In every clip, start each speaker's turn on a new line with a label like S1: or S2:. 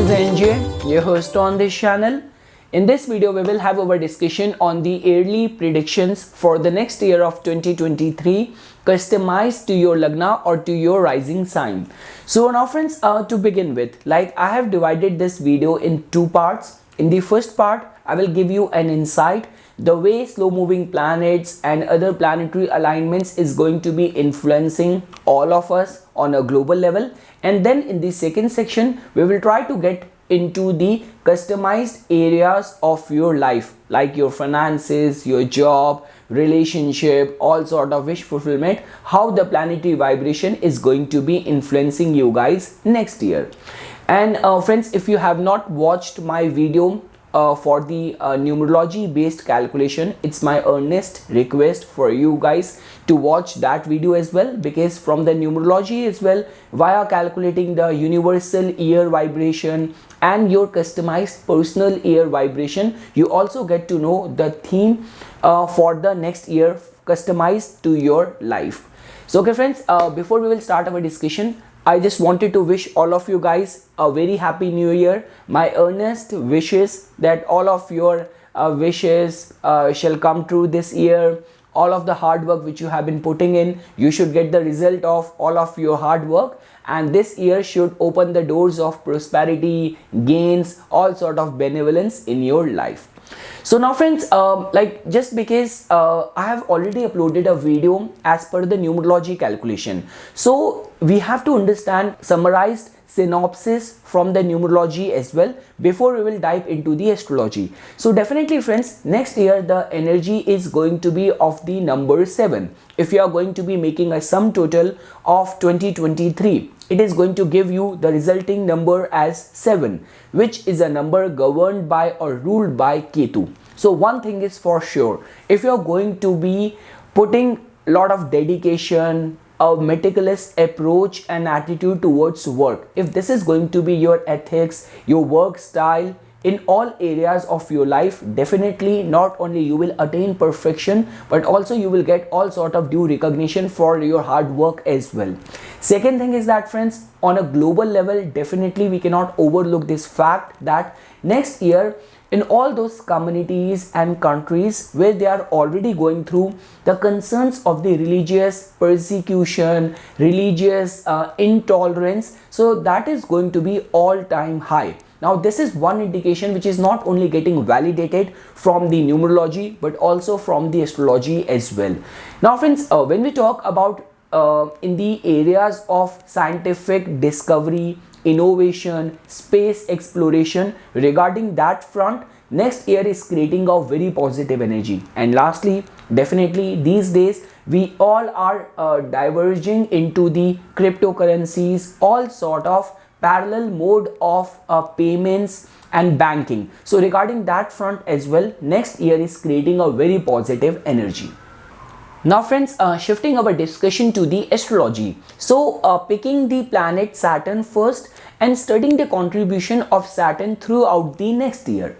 S1: is NJ, your host on this channel. In this video, we will have our discussion on the yearly predictions for the next year of 2023, customized to your Lagna or to your rising sign. So now friends, to begin with, like I have divided this video in two parts. In the first part, I will give you an insight the way slow moving planets and other planetary alignments is going to be influencing all of us on a global level. And then in the second section, we will try to get into the customized areas of your life, like your finances, your job, relationship, all sort of wish fulfillment, how the planetary vibration is going to be influencing you guys next year. And friends, if you have not watched my video for the numerology based calculation, it's my earnest request for you guys to watch that video as well, because from the numerology as well, via calculating the universal year vibration and your customized personal year vibration, you also get to know the theme for the next year customized to your life. So okay friends, before we will start our discussion, I just wanted to wish all of you guys a very happy new year. My earnest wishes that all of your wishes shall come true this year. All of the hard work which you have been putting in, you should get the result of all of your hard work, and this year should open the doors of prosperity, gains, all sort of benevolence in your life. So now friends, like just because I have already uploaded a video as per the numerology calculation, so we have to understand summarized synopsis from the numerology as well before we will dive into the astrology. So definitely friends, next year the energy is going to be of the number 7. If you are going to be making a sum total of 2023, it is going to give you the resulting number as 7, which is a number governed by or ruled by Ketu. So one thing is for sure, if you are going to be putting a lot of dedication, a meticulous approach and attitude towards work, if this is going to be your ethics, your work style in all areas of your life, definitely not only you will attain perfection, but also you will get all sort of due recognition for your hard work as well. Second thing is that friends, on a global level, definitely we cannot overlook this fact that next year in all those communities and countries where they are already going through the concerns of the religious persecution, religious intolerance, so that is going to be all-time high. Now this is one indication which is not only getting validated from the numerology but also from the astrology as well. Now friends, when we talk about in the areas of scientific discovery, innovation, space exploration, regarding that front, next year is creating a very positive energy. And lastly, definitely these days we all are diverging into the cryptocurrencies, all sort of parallel mode of payments and banking. So regarding that front as well, next year is creating a very positive energy. Now friends, shifting our discussion to the astrology. So picking the planet Saturn first and studying the contribution of Saturn throughout the next year.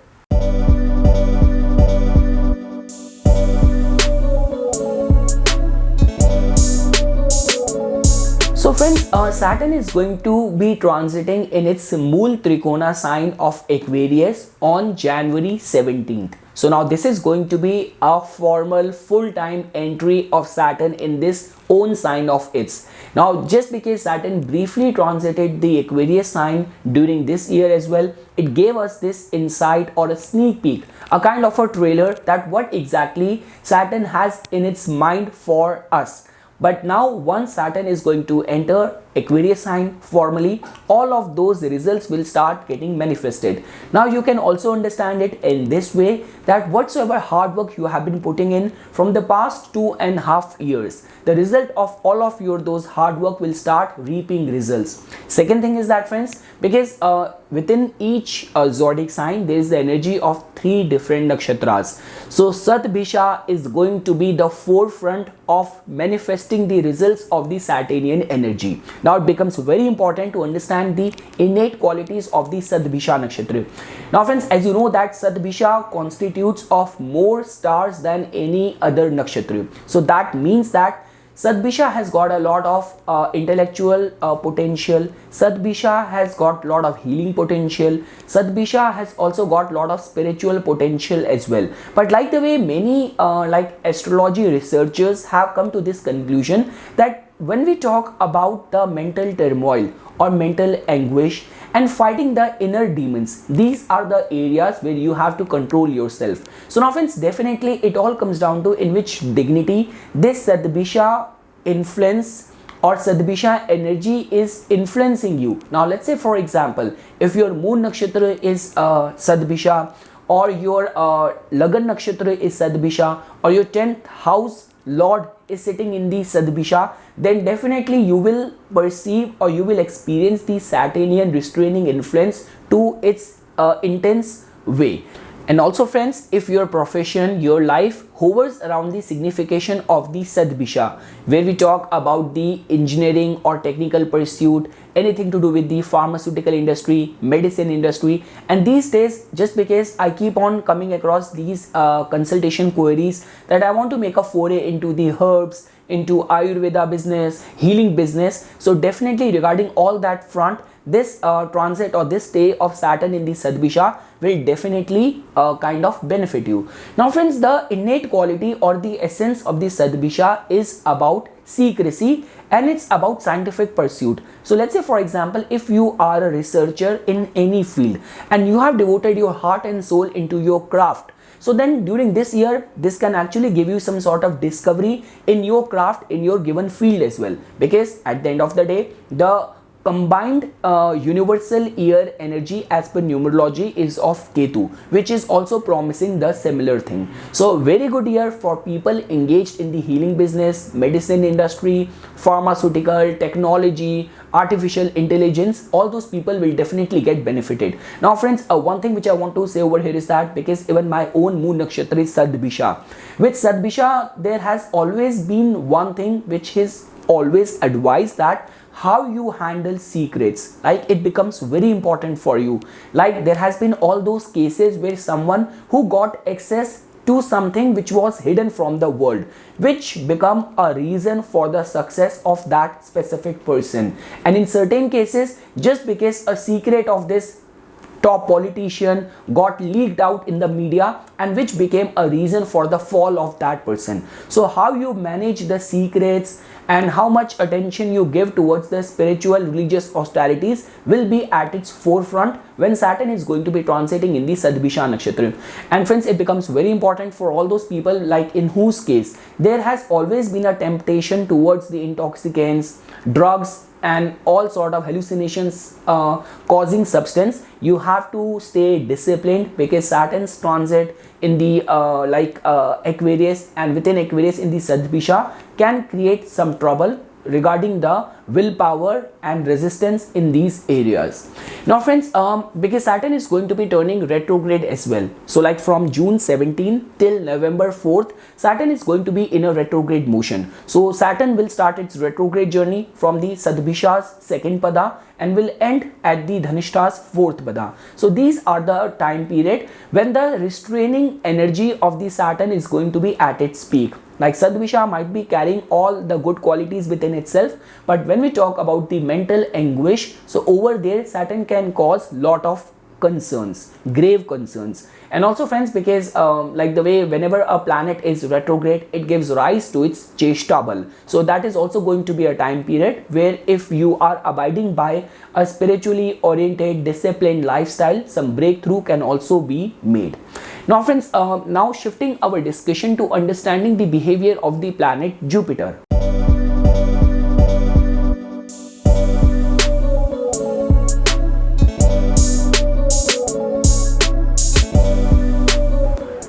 S1: So friends, Saturn is going to be transiting in its Mool Trikona sign of Aquarius on January 17th. So now this is going to be a formal full-time entry of Saturn in this own sign of its. Now just because Saturn briefly transited the Aquarius sign during this year as well, it gave us this insight or a sneak peek, a kind of a trailer that what exactly Saturn has in its mind for us. But now once Saturn is going to enter Aquarius sign formally, all of those results will start getting manifested. Now you can also understand it in this way, that whatsoever hard work you have been putting in from the past 2.5 years, the result of all of your those hard work will start reaping results. Second thing is that friends, because within each zodiac sign there is the energy of 3 different nakshatras. So Satbhisha is going to be the forefront of manifesting the results of the Saturnian energy. Now it becomes very important to understand the innate qualities of the Satbhisha nakshatra. Now friends, as you know that Satbhisha constitutes of more stars than any other nakshatra. So that means that Sadbisha has got a lot of intellectual potential. Sadbisha has got a lot of healing potential. Sadbisha has also got a lot of spiritual potential as well. But like the way many like astrology researchers have come to this conclusion, that when we talk about the mental turmoil or mental anguish and fighting the inner demons, these are the areas where you have to control yourself. So now friends, definitely it all comes down to in which dignity this Sadbisha influence or Sadbisha energy is influencing you. Now let's say for example, if your moon nakshatra is Sadbisha, or your Lagan nakshatra is Sadbisha, or your 10th house lord is sitting in the Sadbisha, then definitely you will perceive or you will experience the Saturnian restraining influence to its intense way. And also friends, if your profession, your life hovers around the signification of the Sadbisha, where we talk about the engineering or technical pursuit, anything to do with the pharmaceutical industry, medicine industry, and these days, just because I keep on coming across these consultation queries that I want to make a foray into the herbs, into Ayurveda business, healing business, so definitely regarding all that front, this transit or this stay of Saturn in the Sadbisha will definitely kind of benefit you. Now friends, the innate quality or the essence of the Sadbisha is about secrecy and it's about scientific pursuit. So let's say for example, if you are a researcher in any field and you have devoted your heart and soul into your craft, so then during this year, this can actually give you some sort of discovery in your craft, in your given field as well. Because at the end of the day, the combined universal year energy as per numerology is of Ketu, which is also promising the similar thing. So very good year for people engaged in the healing business, medicine industry, pharmaceutical, technology, artificial intelligence. All those people will definitely get benefited. Now friends, one thing which I want to say over here is that because even my own moon nakshatra is Sadbisha. With Sadbisha, there has always been one thing which is always advised, that how you handle secrets, like it becomes very important for you. Like there has been all those cases where someone who got access to something which was hidden from the world, which become a reason for the success of that specific person. And in certain cases, just because a secret of this top politician got leaked out in the media, and which became a reason for the fall of that person. So how you manage the secrets and how much attention you give towards the spiritual religious austerities will be at its forefront when Saturn is going to be transiting in the Sadbisha nakshatra. And friends, it becomes very important for all those people like in whose case there has always been a temptation towards the intoxicants, drugs and all sort of hallucinations causing substance. You have to stay disciplined because Saturn's transit in the Aquarius, and within Aquarius in the Sadbisha, can create some trouble regarding the willpower and resistance in these areas. Now friends, because Saturn is going to be turning retrograde as well, so like from June 17 till November 4th, Saturn is going to be in a retrograde motion. So Saturn will start its retrograde journey from the Sadbisha's second pada and will end at the Dhanishta's fourth pada. So these are the time period when the restraining energy of the Saturn is going to be at its peak. Like Sadbisha might be carrying all the good qualities within itself, but when we talk about the mental anguish, so over there Saturn can cause lot of concerns, grave concerns. And also friends, because like the way whenever a planet is retrograde, it gives rise to its cheshta bal. So that is also going to be a time period where if you are abiding by a spiritually oriented, disciplined lifestyle, some breakthrough can also be made. Now friends, now shifting our discussion to understanding the behavior of the planet Jupiter.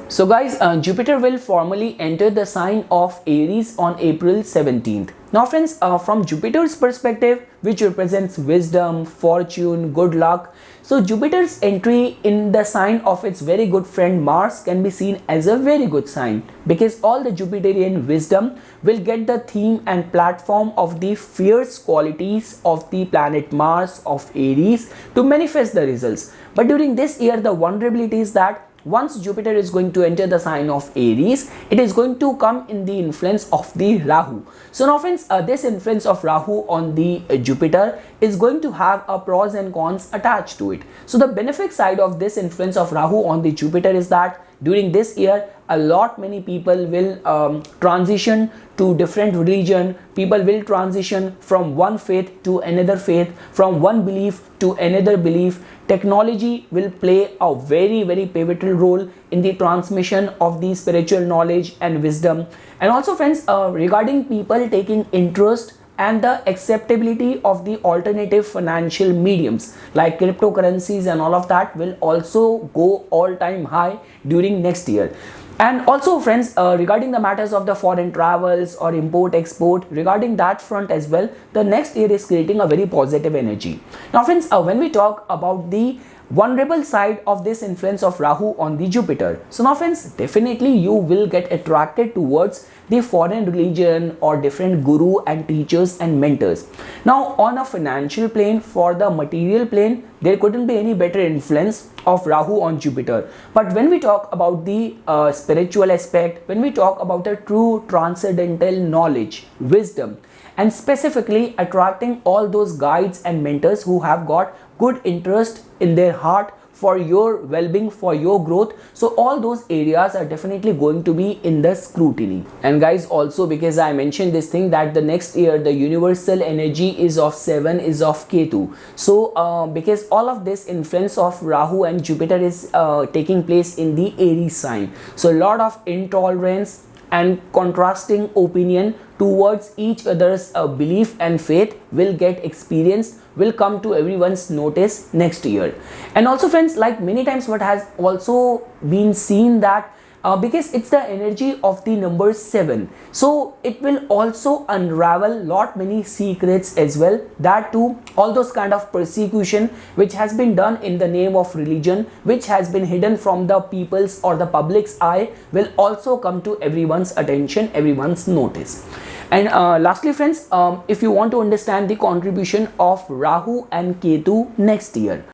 S1: So guys, Jupiter will formally enter the sign of Aries on April 17th. Now friends, from Jupiter's perspective, which represents wisdom, fortune, good luck, so Jupiter's entry in the sign of its very good friend Mars can be seen as a very good sign, because all the Jupiterian wisdom will get the theme and platform of the fierce qualities of the planet Mars of Aries to manifest the results. But during this year, the vulnerability is that once Jupiter is going to enter the sign of Aries, it is going to come in the influence of the Rahu. So now friends, this influence of Rahu on the Jupiter is going to have a pros and cons attached to it. So the benefit side of this influence of Rahu on the Jupiter is that during this year, a lot many people will transition to different religion. People will transition from one faith to another faith, from one belief to another belief. Technology will play a very pivotal role in the transmission of the spiritual knowledge and wisdom. And also friends, regarding people taking interest and the acceptability of the alternative financial mediums like cryptocurrencies and all of that will also go all-time high during next year. And also friends, regarding the matters of the foreign travels or import export, regarding that front as well, the next year is creating a very positive energy. Now friends, when we talk about the vulnerable side of this influence of Rahu on the Jupiter, so now friends, definitely you will get attracted towards the foreign religion or different guru and teachers and mentors. Now on a financial plane, for the material plane, there couldn't be any better influence of Rahu on Jupiter. But when we talk about the spiritual aspect, when we talk about the true transcendental knowledge, wisdom, and specifically attracting all those guides and mentors who have got good interest in their heart for your well-being, for your growth, so all those areas are definitely going to be in the scrutiny. And guys, also because I mentioned this thing that the next year the universal energy is of 7 is of Ketu. So because all of this influence of Rahu and Jupiter is taking place in the Aries sign, so a lot of intolerance and contrasting opinion towards each other's belief and faith will get experienced, will come to everyone's notice next year. And also friends, like many times what has also been seen that because it's the energy of the number 7, so it will also unravel lot many secrets as well. That too, all those kind of persecution which has been done in the name of religion, which has been hidden from the people's or the public's eye, will also come to everyone's attention, everyone's notice. And lastly friends, if you want to understand the contribution of Rahu and Ketu next year,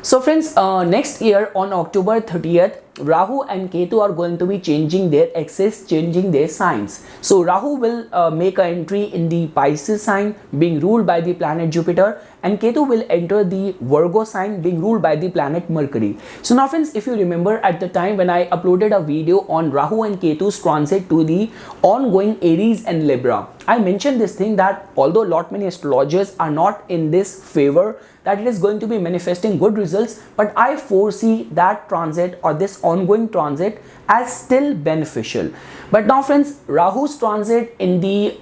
S1: so friends, next year on October 30th, Rahu and Ketu are going to be changing their axis, changing their signs. So Rahu will make an entry in the Pisces sign being ruled by the planet Jupiter, and Ketu will enter the Virgo sign being ruled by the planet Mercury. So now friends, if you remember at the time when I uploaded a video on Rahu and Ketu's transit to the ongoing Aries and Libra, I mentioned this thing that although lot many astrologers are not in this favor that it is going to be manifesting good results, but I foresee that transit or this ongoing transit as still beneficial. But now friends, Rahu's transit in the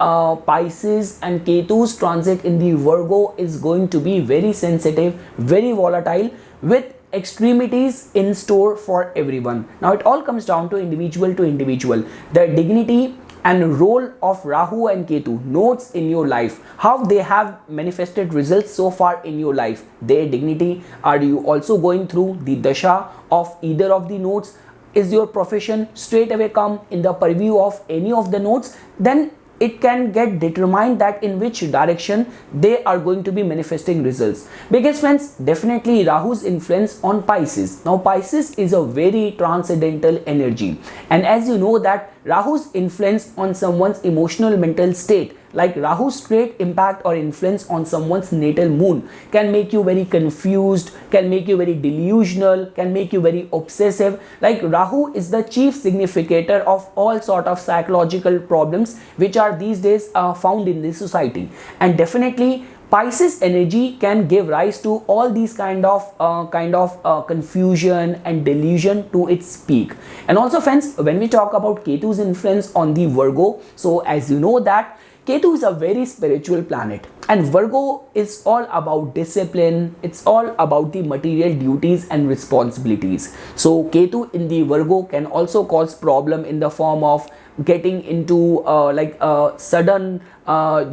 S1: Pisces and Ketu's transit in the Virgo is going to be very sensitive, very volatile, with extremities in store for everyone. Now it all comes down to individual. The dignity and role of Rahu and Ketu, nodes in your life, how they have manifested results so far in your life, their dignity. Are you also going through the dasha of either of the nodes? Is your profession straight away come in the purview of any of the nodes? Then it can get determined that in which direction they are going to be manifesting results. Because friends, definitely Rahu's influence on Pisces. Now Pisces is a very transcendental energy, and as you know that Rahu's influence on someone's emotional mental state, like Rahu's straight impact or influence on someone's natal moon, can make you very confused, can make you very delusional, can make you very obsessive. Like Rahu is the chief significator of all sort of psychological problems which are these days found in the society. And definitely Pisces energy can give rise to all these kind of confusion and delusion to its peak. And also friends, when we talk about Ketu's influence on the Virgo, so as you know that Ketu is a very spiritual planet, and Virgo is all about discipline, it's all about the material duties and responsibilities. So Ketu in the Virgo can also cause problem in the form of getting into like a sudden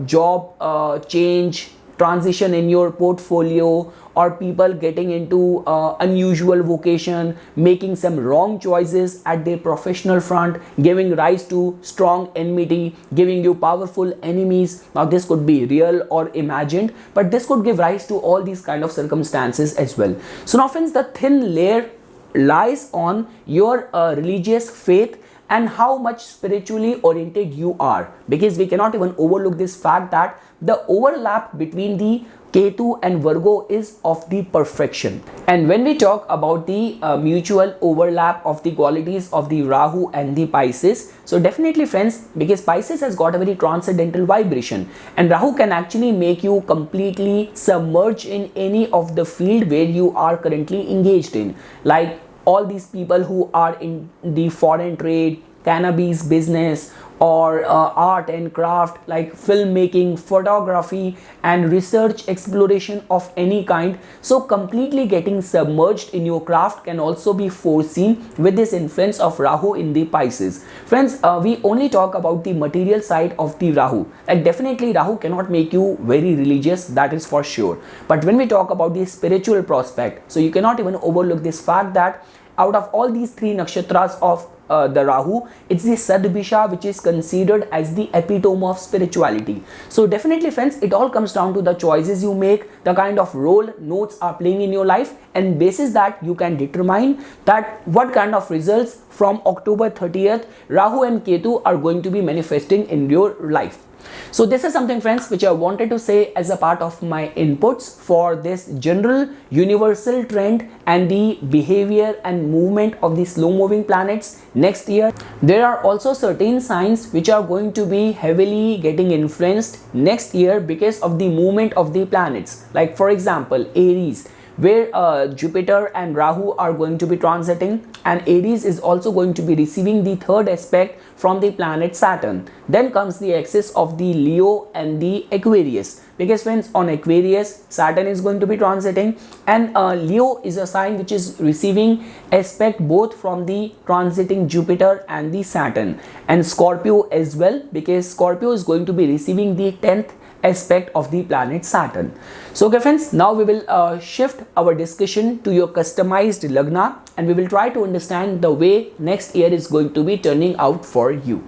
S1: job change, transition in your portfolio, or people getting into unusual vocation, making some wrong choices at their professional front, giving rise to strong enmity, giving you powerful enemies. Now this could be real or imagined, but this could give rise to all these kind of circumstances as well. So now friends, the thin layer lies on your religious faith and how much spiritually oriented you are, because we cannot even overlook this fact that the overlap between the Ketu and Virgo is of the perfection. And when we talk about the mutual overlap of the qualities of the Rahu and the Pisces, so definitely friends, because Pisces has got a very transcendental vibration, and Rahu can actually make you completely submerge in any of the field where you are currently engaged in, like all these people who are in the foreign trade, cannabis business, or art and craft like filmmaking, photography and research exploration of any kind. So completely getting submerged in your craft can also be foreseen with this influence of Rahu in the Pisces. Friends, we only talk about the material side of the Rahu. Like definitely Rahu cannot make you very religious, that is for sure. But when we talk about the spiritual prospect, so you cannot even overlook this fact that out of all these three nakshatras of the Rahu, it's the Sadbisha which is considered as the epitome of spirituality. So definitely friends, it all comes down to the choices you make, the kind of role notes are playing in your life, and basis that you can determine that what kind of results from October 30th Rahu and Ketu are going to be manifesting in your life. So this is something friends which I wanted to say as a part of my inputs for this general universal trend and the behavior and movement of the slow moving planets next year. There are also certain signs which are going to be heavily getting influenced next year because of the movement of the planets, like for example Aries, where Jupiter and Rahu are going to be transiting, and Aries is also going to be receiving the third aspect from the planet Saturn. Then comes the axis of the Leo and the Aquarius, because friends, on Aquarius Saturn is going to be transiting, and Leo is a sign which is receiving aspect both from the transiting Jupiter and the Saturn, and Scorpio as well, because Scorpio is going to be receiving the 10th aspect of the planet Saturn. So okay friends, now we will shift our discussion to your customized Lagna, and we will try to understand the way next year is going to be turning out for you.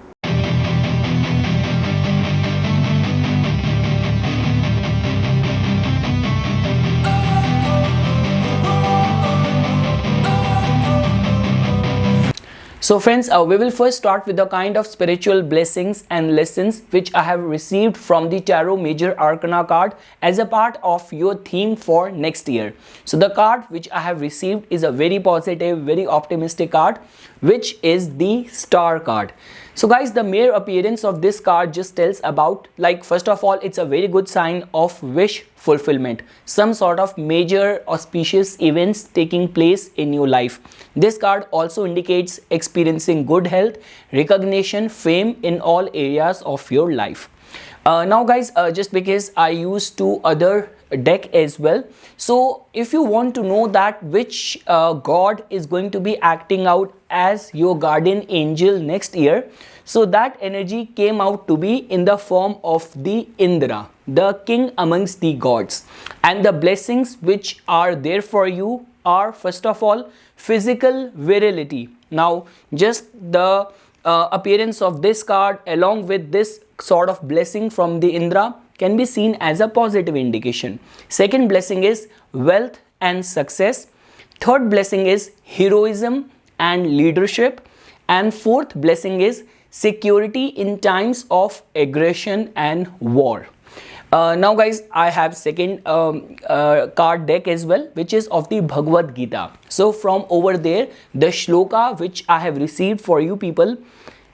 S1: So friends, we will first start with the kind of spiritual blessings and lessons which I have received from the Tarot Major Arcana card as a part of your theme for next year. So the card which I have received is a very positive, very optimistic card, which is the Star card. So guys, the mere appearance of this card just tells about, like, first of all, it's a very good sign of wish fulfillment, some sort of major auspicious events taking place in your life. This card also indicates experiencing good health, recognition, fame in all areas of your life. Now guys, just because I use two other deck as well, so if you want to know that which god is going to be acting out as your guardian angel next year, so that energy came out to be in the form of the Indra, the king amongst the gods. And the blessings which are there for you are, first of all, physical virility. Now just the appearance of this card along with this sort of blessing from the Indra can be seen as a positive indication. Second blessing is wealth and success. Third blessing is heroism and leadership. And fourth blessing is security in times of aggression and war. Now guys, I have second card deck as well, which is of the Bhagavad Gita. So from over there, the shloka which I have received for you people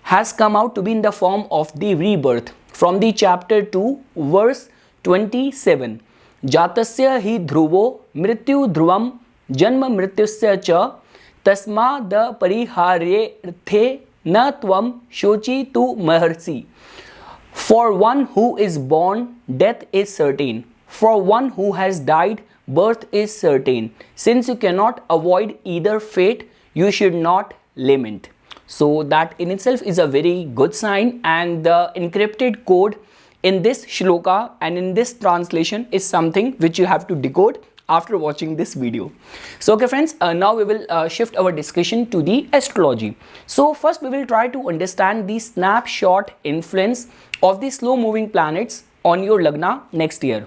S1: has come out to be in the form of the rebirth from the chapter 2 verse 27. Jatasya hi dhruvo mrityu dhruvam janma mrityusya cha tasmad pariharyarthe na tvam shochi tu maharsi. For one who is born, death is certain. For one who has died, birth is certain. Since you cannot avoid either fate, you should not lament. So that in itself is a very good sign, and the encrypted code in this shloka and in this translation is something which you have to decode after watching this video. So okay friends, now we will shift our discussion to the astrology. So first we will try to understand the snapshot influence of the slow moving planets on your lagna next year.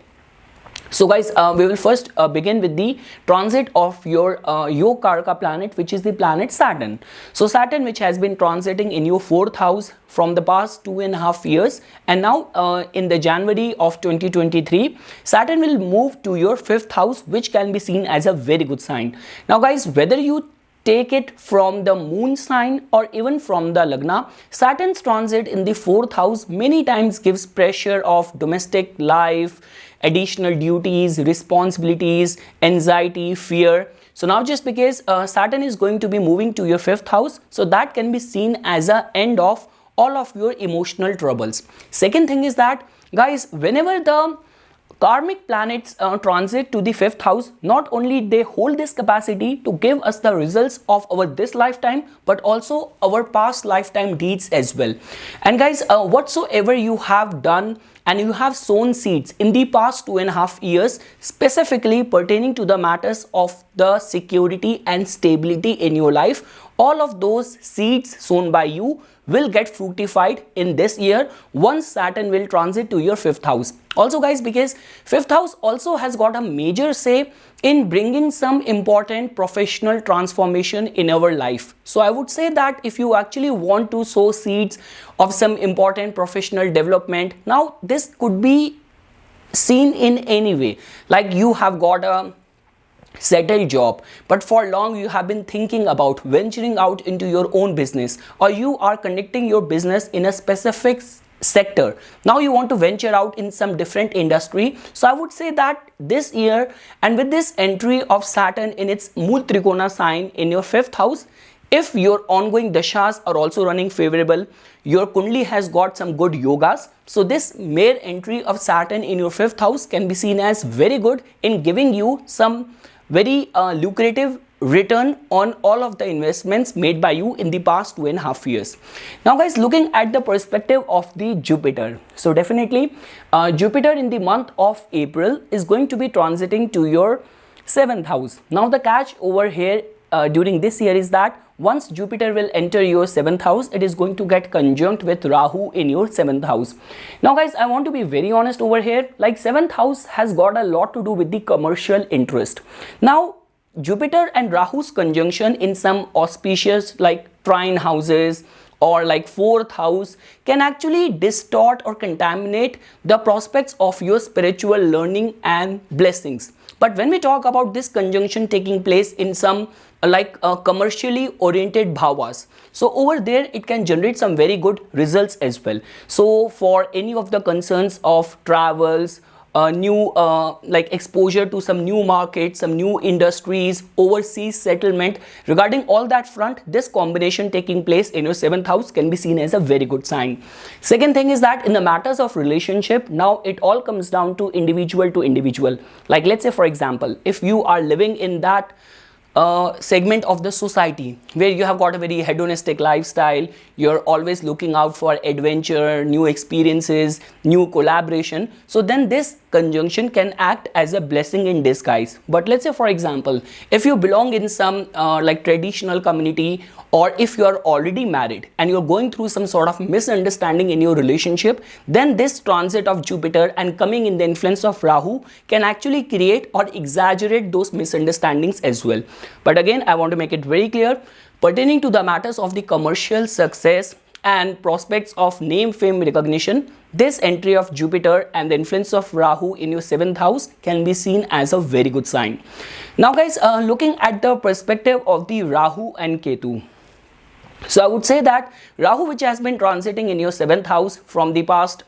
S1: So guys, we will first begin with the transit of your Yokarka planet, which is the planet Saturn. So Saturn, which has been transiting in your 4th house from the past 2.5 years, and now in the January of 2023, Saturn will move to your 5th house, which can be seen as a very good sign. Now guys, whether you take it from the moon sign or even from the lagna, Saturn's transit in the 4th house many times gives pressure of domestic life, additional duties, responsibilities, anxiety, fear. So now just because Saturn is going to be moving to your 5th house, so that can be seen as a end of all of your emotional troubles. Second thing is that guys, whenever the karmic planets transit to the 5th house, not only they hold this capacity to give us the results of our this lifetime, but also our past lifetime deeds as well. And guys, whatsoever you have done and you have sown seeds in the past 2.5 years, specifically pertaining to the matters of the security and stability in your life, all of those seeds sown by you will get fructified in this year once Saturn will transit to your 5th house. Also guys, because 5th house also has got a major say in bringing some important professional transformation in our life. So I would say that if you actually want to sow seeds of some important professional development, now this could be seen in any way. Like you have got a settled job, but for long you have been thinking about venturing out into your own business, or you are conducting your business in a specific sector. Now you want to venture out in some different industry. So I would say that this year, and with this entry of Saturn in its Mool Trikona sign in your 5th house, if your ongoing dashas are also running favorable, your kundli has got some good yogas, so this mere entry of Saturn in your 5th house can be seen as very good in giving you some very lucrative return on all of the investments made by you in the past 2.5 years. Now guys, looking at the perspective of the Jupiter, so definitely Jupiter in the month of April is going to be transiting to your 7th house. Now the catch over here during this year is that once Jupiter will enter your 7th house, it is going to get conjunct with Rahu in your 7th house. Now guys, I want to be very honest over here, like 7th house has got a lot to do with the commercial interest. Now Jupiter and Rahu's conjunction in some auspicious like trine houses or like 4th house can actually distort or contaminate the prospects of your spiritual learning and blessings. But when we talk about this conjunction taking place in some commercially oriented bhavas, so over there it can generate some very good results as well. So for any of the concerns of travels, new exposure to some new markets, some new industries, overseas settlement, regarding all that front, this combination taking place in your 7th house can be seen as a very good sign. Second thing is that in the matters of relationship, now it all comes down to individual. Like let's say for example, if you are living in that segment of the society where you have got a very hedonistic lifestyle, you're always looking out for adventure, new experiences, new collaboration, so then this conjunction can act as a blessing in disguise. But let's say for example, if you belong in some traditional community, or if you are already married and you're going through some sort of misunderstanding in your relationship, then this transit of Jupiter and coming in the influence of Rahu can actually create or exaggerate those misunderstandings as well. But again, I want to make it very clear, pertaining to the matters of the commercial success and prospects of name, fame, recognition, this entry of Jupiter and the influence of Rahu in your 7th house can be seen as a very good sign. Now guys, looking at the perspective of the Rahu and Ketu, so I would say that Rahu, which has been transiting in your 7th house from the past,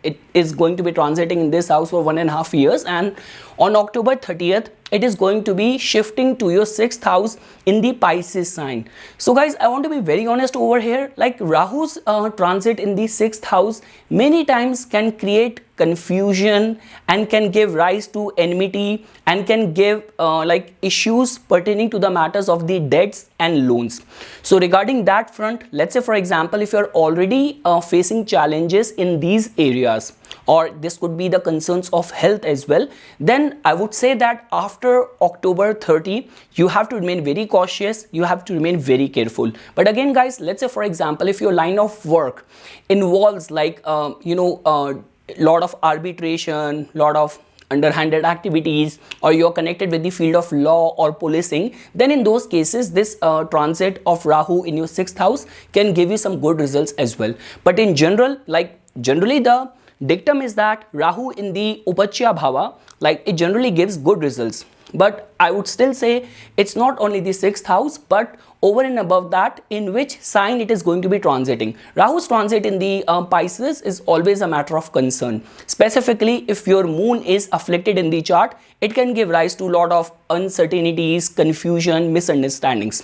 S1: it is going to be transiting in this house for 1.5 years, and on October 30th, it is going to be shifting to your 6th house in the Pisces sign. So guys, I want to be very honest over here, like Rahu's transit in the 6th house many times can create confusion, and can give rise to enmity, and can give like issues pertaining to the matters of the debts and loans. So regarding that front, let's say for example, if you're already facing challenges in these areas, or this could be the concerns of health as well, then I would say that after October 30, you have to remain very cautious, you have to remain very careful. But again guys, let's say for example, if your line of work involves like lot of arbitration, lot of underhanded activities, or you're connected with the field of law or policing, then in those cases this transit of Rahu in your 6th house can give you some good results as well. But in general, like generally the dictum is that Rahu in the Upachya Bhava, like it generally gives good results. But I would still say it's not only the 6th house, but over and above that, in which sign it is going to be transiting. Rahu's transit in the Pisces is always a matter of concern. Specifically, if your moon is afflicted in the chart, it can give rise to a lot of uncertainties, confusion, misunderstandings.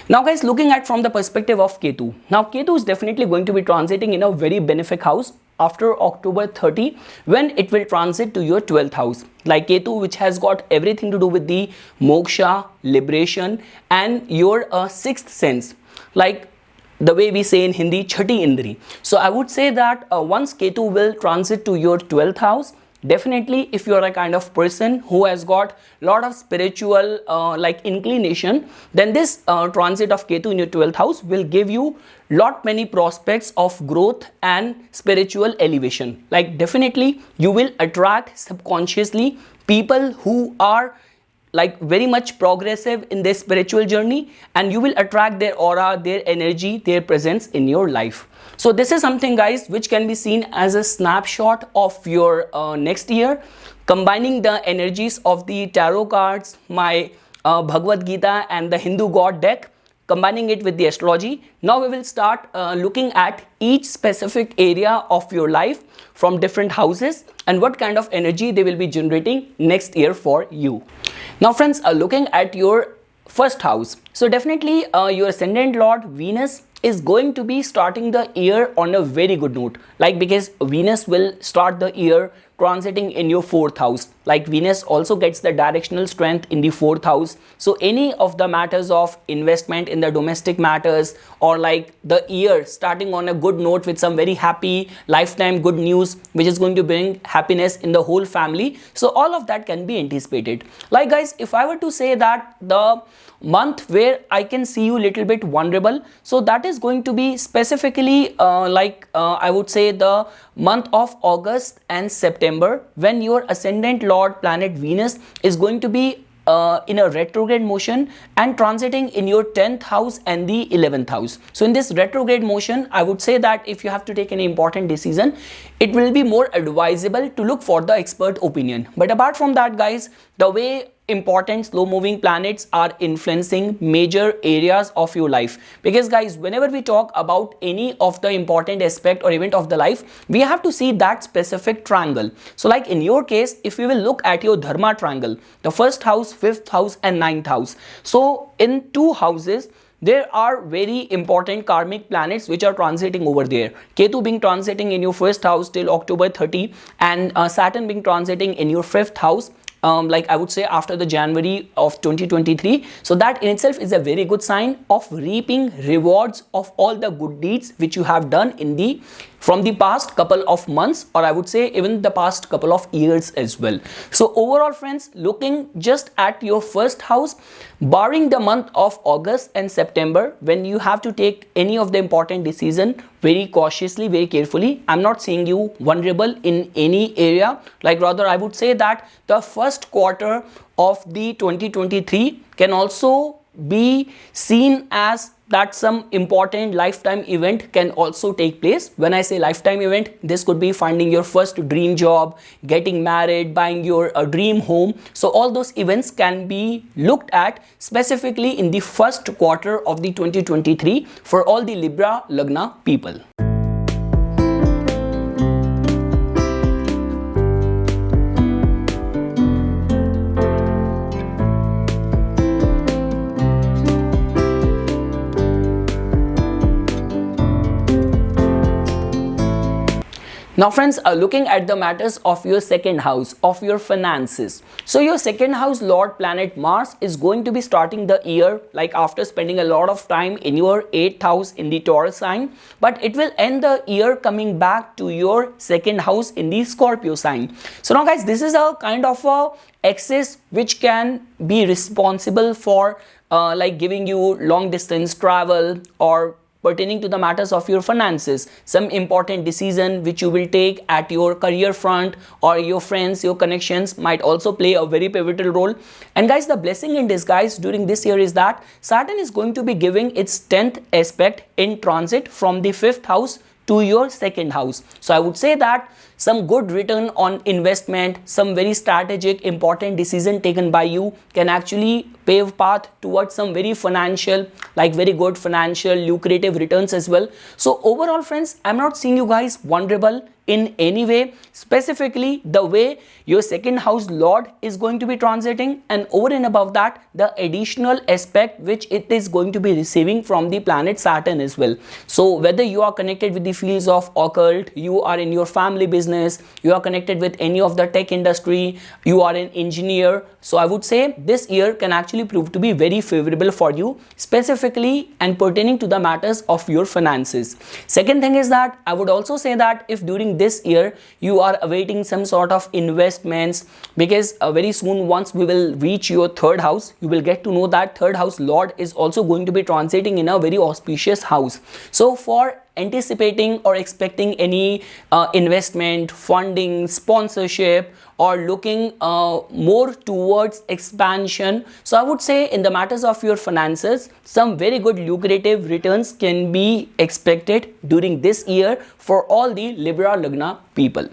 S1: Now guys, looking at from the perspective of Ketu. Now Ketu is definitely going to be transiting in a very benefic house after October 30, when it will transit to your 12th house. Like Ketu, which has got everything to do with the moksha, liberation, and your 6th sense, like the way we say in Hindi, chhati indri. So I would say that once Ketu will transit to your 12th house, definitely if you are a kind of person who has got lot of spiritual like inclination, then this transit of Ketu in your 12th house will give you lot many prospects of growth and spiritual elevation. Like definitely you will attract subconsciously people who are like very much progressive in their spiritual journey, and you will attract their aura, their energy, their presence in your life. So this is something guys which can be seen as a snapshot of your next year, combining the energies of the tarot cards, my Bhagavad Gita and the Hindu God deck, combining it with the astrology. Now we will start looking at each specific area of your life from different houses and what kind of energy they will be generating next year for you. Now friends, looking at your 1st house, so definitely your ascendant lord Venus is going to be starting the year on a very good note, like because Venus will start the year transiting in your 4th house. Like Venus also gets the directional strength in the 4th house. So any of the matters of investment in the domestic matters, or like the year starting on a good note with some very happy lifetime good news which is going to bring happiness in the whole family. So all of that can be anticipated. Like guys, if I were to say that the month where I can see you little bit vulnerable, so that is going to be specifically I would say the month of August and September, when your ascendant lord planet Venus is going to be in a retrograde motion and transiting in your 10th house and the 11th house. So in this retrograde motion, I would say that if you have to take any important decision, it will be more advisable to look for the expert opinion. But apart from that guys, the way important slow moving planets are influencing major areas of your life, because guys, whenever we talk about any of the important aspect or event of the life, we have to see that specific triangle. So like in your case, if we will look at your Dharma Triangle, the 1st house, 5th house and 9th house, so in 2 houses there are very important karmic planets which are transiting over there. Ketu being transiting in your 1st house till October 30, and Saturn being transiting in your 5th house, like I would say after the January of 2023. So that in itself is a very good sign of reaping rewards of all the good deeds which you have done in the from the past couple of months, or I would say even the past couple of years as well. So overall friends, looking just at your 1st house, barring the month of August and September, when you have to take any of the important decision very cautiously, very carefully. I'm not saying you vulnerable in any area, like rather I would say that the 1st quarter of the 2023 can also be seen as that some important lifetime event can also take place. When I say lifetime event, this could be finding your first dream job, getting married, buying your dream home. So all those events can be looked at specifically in the 1st quarter of the 2023 for all the Libra Lagna people. Now friends, looking at the matters of your second house, of your finances. So your second house lord planet Mars is going to be starting the year like after spending a lot of time in your 8th house in the Taurus sign, but it will end the year coming back to your second house in the Scorpio sign. So now guys, this is a kind of a axis which can be responsible for like giving you long distance travel or pertaining to the matters of your finances, some important decision which you will take at your career front, or your friends, your connections might also play a very pivotal role. And guys, the blessing in disguise during this year is that Saturn is going to be giving its 10th aspect in transit from the 5th house to your second house. So I would say that some good return on investment, some very strategic important decision taken by you can actually pave path towards some very financial, like very good financial lucrative returns as well. So overall friends, I'm not seeing you guys vulnerable in any way, specifically the way your second house lord is going to be transiting, and over and above that the additional aspect which it is going to be receiving from the planet Saturn as well. So whether you are connected with the fields of occult, you are in your family business, you are connected with any of the tech industry, you are an engineer, so I would say this year can actually prove to be very favorable for you, specifically and pertaining to the matters of your finances. Second thing is that I would also say that if during this year you are awaiting some sort of investments, because very soon once we will reach your third house, you will get to know that third house lord is also going to be transiting in a very auspicious house. So for anticipating or expecting any investment, funding, sponsorship, or looking more towards expansion, so I would say in the matters of your finances, some very good lucrative returns can be expected during this year for all the Libra Lagna people.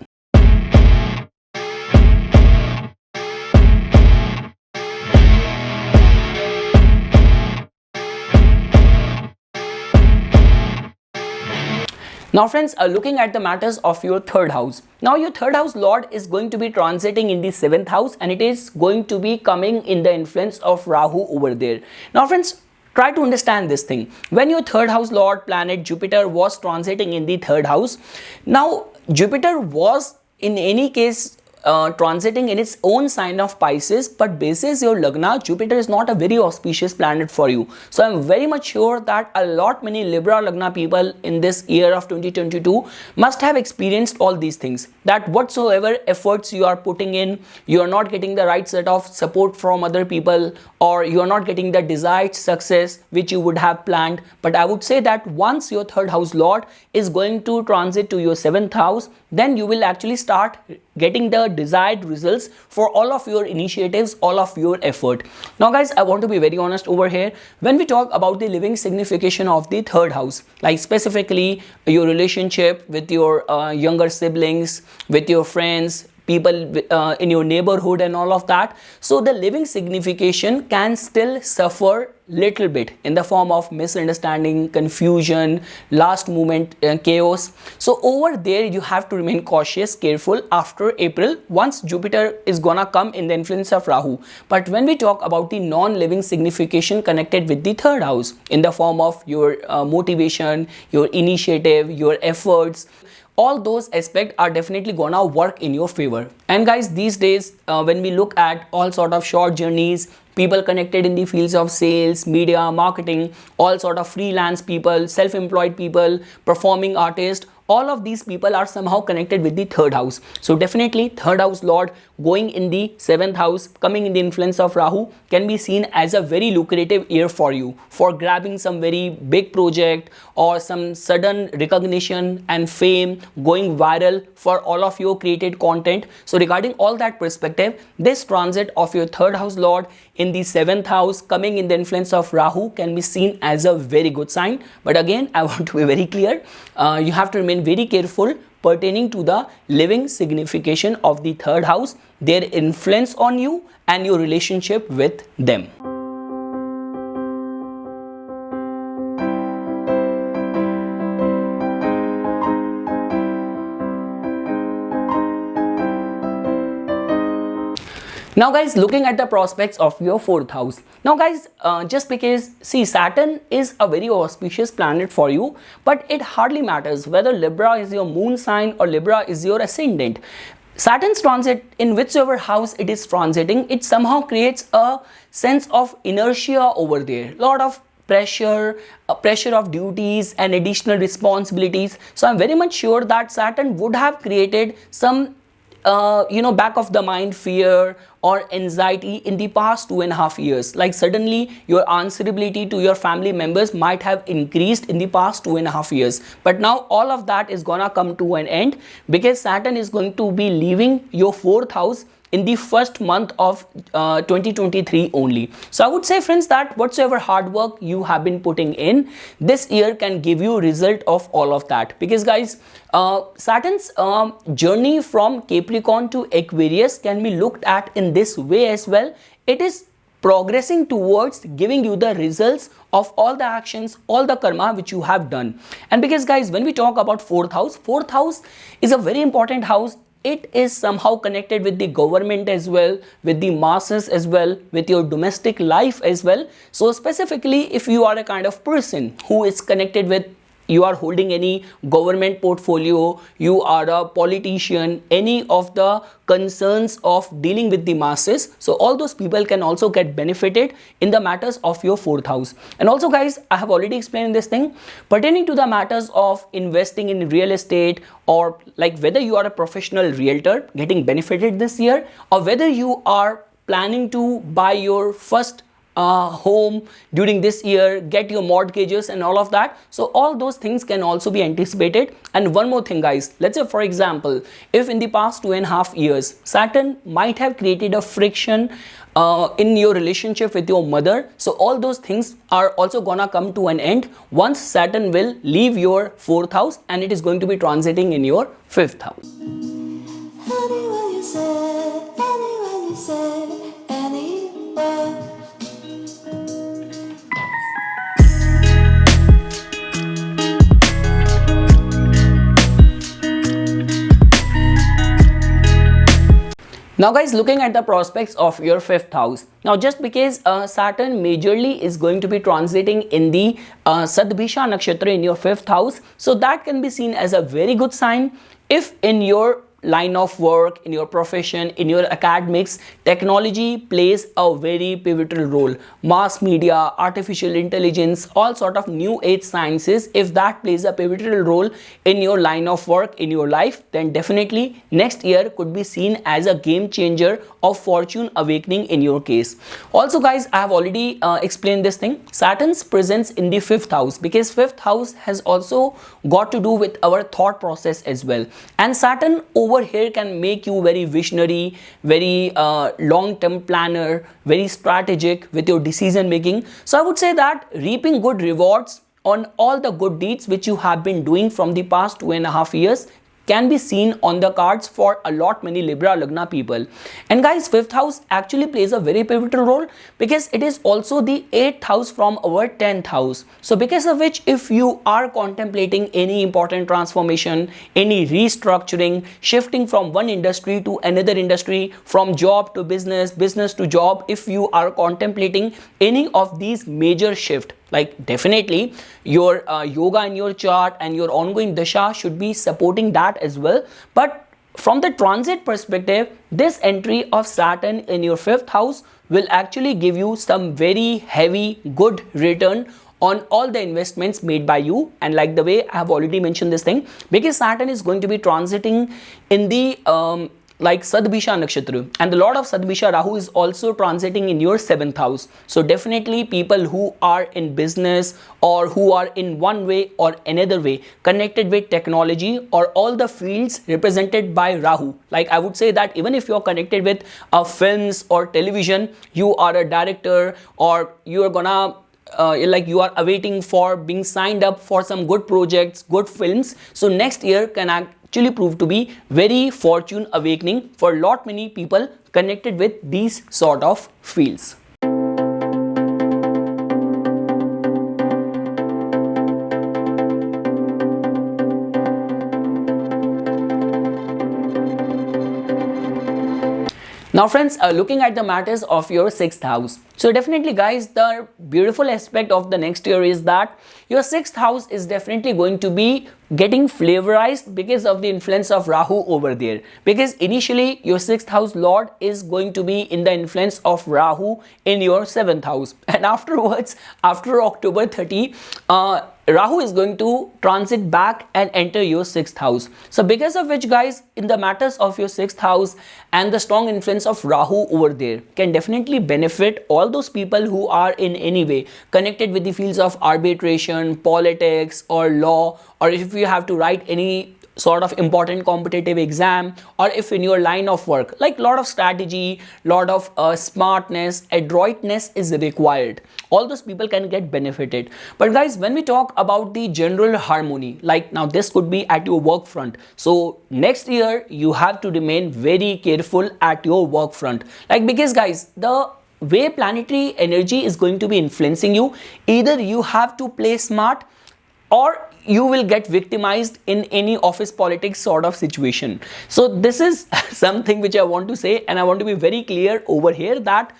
S1: Now friends, looking at the matters of your third house. Now your third house lord is going to be transiting in the 7th house, and it is going to be coming in the influence of Rahu over there. Now friends, try to understand this thing. When your third house lord planet Jupiter was transiting in the third house, now Jupiter was in any case transiting in its own sign of Pisces, but basis your Lagna, Jupiter is not a very auspicious planet for you. So I'm very much sure that a lot many Libra Lagna people in this year of 2022 must have experienced all these things, that whatsoever efforts you are putting in, you are not getting the right set of support from other people, or you are not getting the desired success which you would have planned. But I would say that once your third house lord is going to transit to your 7th house, then you will actually start getting the desired results for all of your initiatives, all of your effort. Now guys, I want to be very honest over here. When we talk about the living signification of the third house, like specifically your relationship with your younger siblings, with your friends, people in your neighborhood and all of that, so the living signification can still suffer little bit in the form of misunderstanding, confusion, last moment chaos. So over there you have to remain cautious, careful after April, once Jupiter is gonna come in the influence of Rahu. But when we talk about the non-living signification connected with the third house in the form of your motivation, your initiative, your efforts, all those aspects are definitely gonna work in your favor. And guys, these days when we look at all sort of short journeys, people connected in the fields of sales, media, marketing, all sort of freelance people, self-employed people, performing artists, all of these people are somehow connected with the third house. So definitely third house lord going in the 7th house, coming in the influence of Rahu, can be seen as a very lucrative year for you, for grabbing some very big project or some sudden recognition and fame, going viral for all of your created content. So regarding all that perspective, this transit of your third house lord in the 7th house coming in the influence of Rahu can be seen as a very good sign. But again, I want to be very clear, you have to remain very careful pertaining to the living signification of the third house, their influence on you and your relationship with them. Now guys, looking at the prospects of your fourth house. Now guys, just because see, Saturn is a very auspicious planet for you, but it hardly matters whether Libra is your moon sign or Libra is your ascendant. Saturn's transit, in whichever house it is transiting, it somehow creates a sense of inertia over there. Lot of pressure, pressure of duties and additional responsibilities. So I'm very much sure that Saturn would have created some back of the mind fear or anxiety in the past 2.5 years. Like suddenly your answerability to your family members might have increased in the past 2.5 years, but now all of that is gonna come to an end because Saturn is going to be leaving your fourth house in the first month of 2023 only. So I would say, friends, that whatsoever hard work you have been putting in this year can give you result of all of that, because guys, Saturn's journey from Capricorn to Aquarius can be looked at in this way as well. It is progressing towards giving you the results of all the actions, all the karma which you have done. And because guys, when we talk about fourth house is a very important house. It is somehow connected with the government as well, with the masses as well, with your domestic life as well. So specifically, if you are a kind of person who is connected with, you are holding any government portfolio, you are a politician, any of the concerns of dealing with the masses, so all those people can also get benefited in the matters of your fourth house. And also guys, I have already explained this thing pertaining to the matters of investing in real estate, or like whether you are a professional realtor getting benefited this year, or whether you are planning to buy your first home during this year, get your mortgages and all of that. So all those things can also be anticipated. And one more thing guys, let's say for example, if in the past 2.5 years Saturn might have created a friction in your relationship with your mother, so all those things are also gonna come to an end once Saturn will leave your fourth house and it is going to be transiting in your fifth house.
S2: Anywhere you say, anywhere you say, anywhere.
S1: Now guys, looking at the prospects of your fifth house. Now just because Saturn majorly is going to be transiting in the Sadbhisha Nakshatra in your fifth house, so that can be seen as a very good sign if in your line of work, in your profession, in your academics, technology plays a very pivotal role. Mass media, artificial intelligence, all sort of new age sciences, if that plays a pivotal role in your line of work, in your life, then definitely next year could be seen as a game changer of fortune awakening in your case. Also guys, I have already explained this thing. Saturn's presence in the fifth house, because fifth house has also got to do with our thought process as well. And Saturn over here can make you very visionary, very long-term planner, very strategic with your decision making. So I would say that reaping good rewards on all the good deeds which you have been doing from the past 2.5 years can be seen on the cards for a lot many Libra Lagna people. And guys, fifth house actually plays a very pivotal role because it is also the 8th house from our 10th house. So because of which, if you are contemplating any important transformation, any restructuring, shifting from one industry to another industry, from job to business, business to job, if you are contemplating any of these major shift, like definitely your yoga in your chart and your ongoing dasha should be supporting that as well. But from the transit perspective, this entry of Saturn in your fifth house will actually give you some very heavy good return on all the investments made by you. And like the way I have already mentioned this thing, because Saturn is going to be transiting in the like Sadbhisha Nakshatra, and the Lord of Sadbhisha Rahu is also transiting in your 7th house. So definitely people who are in business or who are in one way or another way connected with technology or all the fields represented by Rahu, like I would say that even if you're connected with films or television, you are a director or you are gonna like you are awaiting for being signed up for some good projects, good films, so next year can actually prove to be very fortune awakening for lot many people connected with these sort of fields. Now friends, looking at the matters of your 6th house. So definitely guys, the beautiful aspect of the next year is that your 6th house is definitely going to be getting flavorized because of the influence of Rahu over there. Because initially your 6th house lord is going to be in the influence of Rahu in your 7th house. And afterwards, after October 30, Rahu is going to transit back and enter your 6th house. So because of which guys, in the matters of your 6th house and the strong influence of Rahu over there can definitely benefit all those people who are in any way connected with the fields of arbitration, politics or law, or if you have to write any sort of important competitive exam, or if in your line of work, like lot of strategy, lot of smartness, adroitness is required. All those people can get benefited. But guys, when we talk about the general harmony, like now this could be at your work front. So next year you have to remain very careful at your work front. Like because guys, the way planetary energy is going to be influencing you, either you have to play smart or you will get victimized in any office politics sort of situation. So this is something which I want to say, and I want to be very clear over here that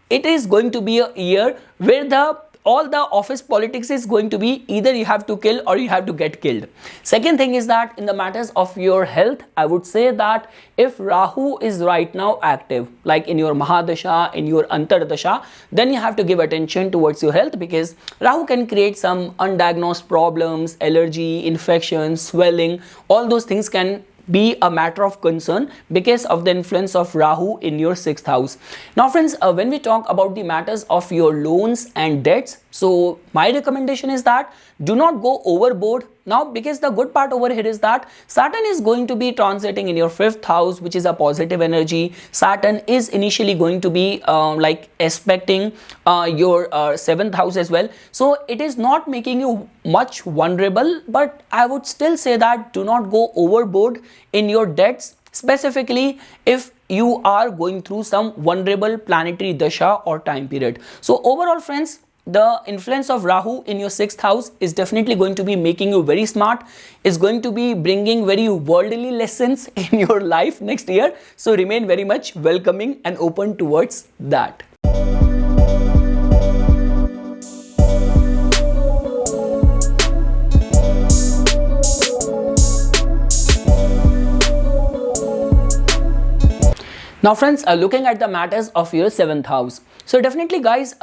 S1: it is going to be a year where all the office politics is going to be either you have to kill or you have to get killed. Second thing is that in the matters of your health, I would say that if Rahu is right now active, like in your Mahadasha, in your Antardasha, then you have to give attention towards your health, because Rahu can create some undiagnosed problems, allergy, infections, swelling. All those things can be a matter of concern because of the influence of Rahu in your 6th house. Now friends, when we talk about the matters of your loans and debts, so my recommendation is that do not go overboard now, because the good part over here is that Saturn is going to be transiting in your 5th house, which is a positive energy. Saturn is initially going to be like aspecting your 7th house as well. So it is not making you much vulnerable, but I would still say that do not go overboard in your debts, specifically if you are going through some vulnerable planetary dasha or time period. So overall friends, the influence of Rahu in your 6th house is definitely going to be making you very smart, is going to be bringing very worldly lessons in your life next year. So remain very much welcoming and open towards that. Now friends, looking at the matters of your 7th house. So definitely guys,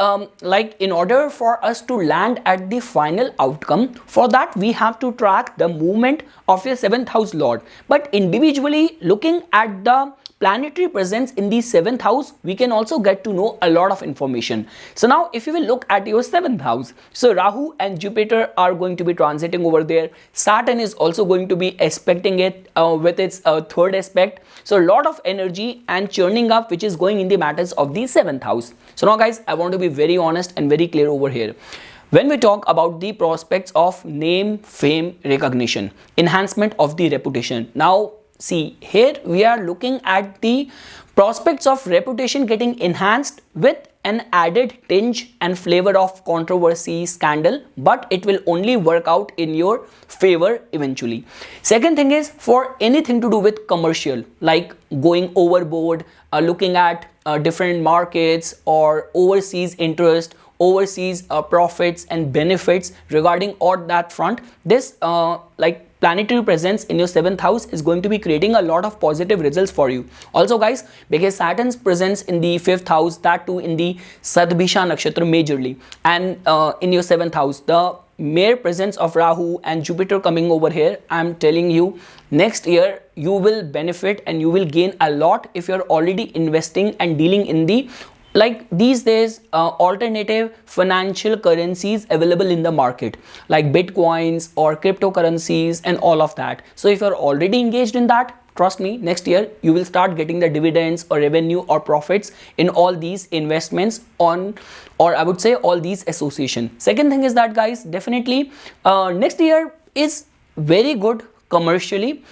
S1: like in order for us to land at the final outcome, for that we have to track the movement of your 7th house lord. But individually looking at the planetary presence in the 7th house, we can also get to know a lot of information. So now if you will look at your 7th house, so Rahu and Jupiter are going to be transiting over there. Saturn is also going to be aspecting it with its 3rd aspect. So a lot of energy and churning up which is going in the matters of the 7th house. So now guys, I want to be very honest and very clear over here. When we talk about the prospects of name, fame, recognition, enhancement of the reputation. Now see, here we are looking at the prospects of reputation getting enhanced with an added tinge and flavor of controversy, scandal, but it will only work out in your favor eventually. Second thing is for anything to do with commercial, like going overboard, looking at different markets or overseas interest, overseas profits and benefits regarding all that front. This like planetary presence in your 7th house is going to be creating a lot of positive results for you. Also guys, because Saturn's presence in the 5th house, that too in the Sadbhisha Nakshatra majorly, and in your 7th house, the mere presence of Rahu and Jupiter coming over here, I'm telling you, next year you will benefit and you will gain a lot if you're already investing and dealing in the, like these days, alternative financial currencies available in the market, like bitcoins or cryptocurrencies and all of that. So if you're already engaged in that, trust me, next year you will start getting the dividends or revenue or profits in all these investments on, or I would say all these association. Second thing is that guys, definitely next year is very good commercially.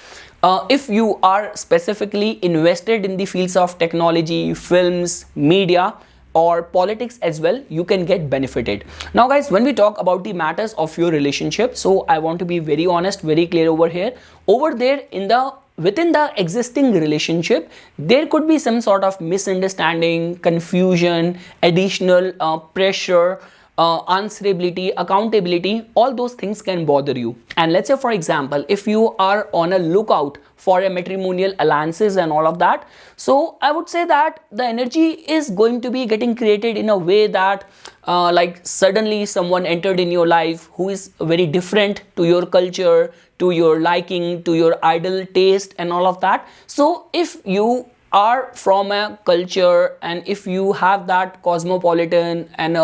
S1: If you are specifically invested in the fields of technology, films, media or politics as well, you can get benefited. Now guys, when we talk about the matters of your relationship, so I want to be very honest, very clear over here. Over there in the within the existing relationship, there could be some sort of misunderstanding, confusion, additional pressure, answerability, accountability. All those things can bother you. And let's say, for example, if you are on a lookout for a matrimonial alliances and all of that, so I would say that the energy is going to be getting created in a way that like suddenly someone entered in your life who is very different to your culture, to your liking, to your ideal taste and all of that. So if you are from a culture and if you have that cosmopolitan and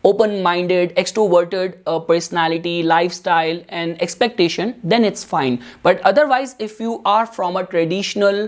S1: open-minded, extroverted personality, lifestyle and expectation, then it's fine. But otherwise, if you are from a traditional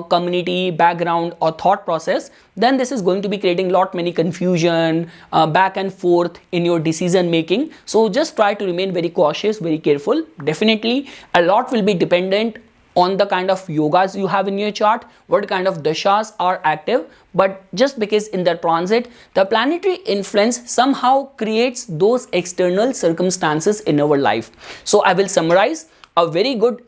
S1: community background or thought process, then this is going to be creating lot many confusion, back and forth in your decision making. So just try to remain very cautious, very careful. Definitely a lot will be dependent on the kind of yogas you have in your chart, what kind of dashas are active. But just because in the transit, the planetary influence somehow creates those external circumstances in our life. So I will summarize a very good